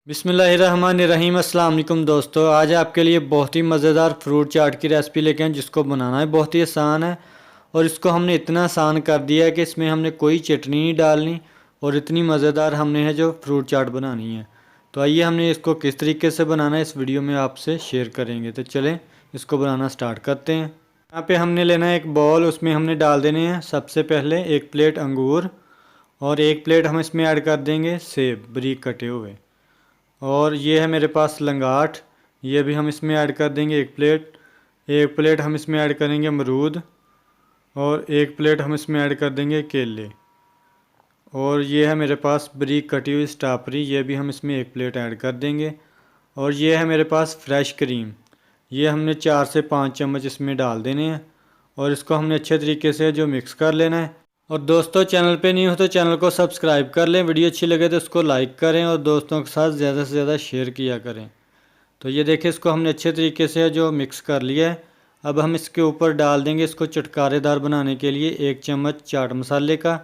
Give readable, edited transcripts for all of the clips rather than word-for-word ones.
बिस्मिल्लाहिर्रहमानिर्रहीम। अस्सलाम वालेकुम दोस्तों, आज आपके लिए बहुत ही मज़ेदार फ्रूट चाट की रेसिपी लेके आए जिसको बनाना है बहुत ही आसान है। और इसको हमने इतना आसान कर दिया है कि इसमें हमने कोई चटनी नहीं डालनी और इतनी मज़ेदार हमने है जो फ्रूट चाट बनानी है। तो आइए हमने इसको किस तरीके से बनाना है इस वीडियो में आपसे शेयर करेंगे। तो चलें इसको बनाना स्टार्ट करते हैं। यहाँ पे हमने लेना है एक बॉल, उसमें हमने डाल देने हैं सबसे पहले 1 प्लेट अंगूर और 1 प्लेट हम इसमें ऐड कर देंगे सेब बारीक कटे हुए। और ये है मेरे पास लंगाट, ये भी हम इसमें ऐड कर देंगे 1 प्लेट हम इसमें ऐड करेंगे अमरूद और 1 प्लेट हम इसमें ऐड कर देंगे केले। और ये है मेरे पास बारीक कटी हुई स्ट्रॉबेरी, ये भी हम इसमें 1 प्लेट ऐड कर देंगे। और ये है मेरे पास फ्रेश क्रीम, ये हमने 4 से 5 चम्मच इसमें डाल देने हैं और इसको हमने अच्छे तरीके से जो मिक्स कर लेना है। और दोस्तों चैनल पे नहीं हो तो चैनल को सब्सक्राइब कर लें, वीडियो अच्छी लगे तो उसको लाइक करें और दोस्तों के साथ ज़्यादा से ज़्यादा शेयर किया करें। तो ये देखिए इसको हमने अच्छे तरीके से जो मिक्स कर लिया है। अब हम इसके ऊपर डाल देंगे इसको चटकारेदार बनाने के लिए 1 चम्मच चाट मसाले का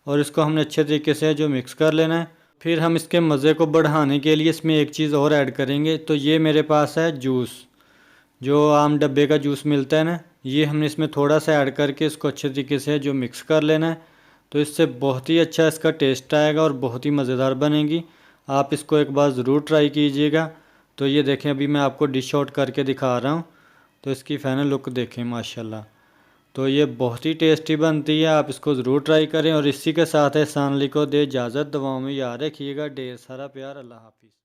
और इसको हमने अच्छे तरीके से जो मिक्स कर लेना है। फिर हम इसके मज़े को बढ़ाने के लिए इसमें एक चीज़ और ऐड करेंगे। तो ये मेरे पास है जूस, जो आम डब्बे का जूस मिलता है ना, ये हमने इसमें थोड़ा सा ऐड करके इसको अच्छे तरीके से जो मिक्स कर लेना है। तो इससे बहुत ही अच्छा इसका टेस्ट आएगा और बहुत ही मज़ेदार बनेगी। आप इसको एक बार ज़रूर ट्राई कीजिएगा। तो ये देखें अभी मैं आपको डिश आउट करके दिखा रहा हूँ, तो इसकी फ़ाइनल लुक देखें माशाल्लाह। तो ये बहुत ही टेस्टी बनती है, आप इसको ज़रूर ट्राई करें। और इसी के साथ है सानली को दे इजाज़त, दुआओं में याद रखिएगा। ढेर सारा प्यार, अल्लाह हाफिज़।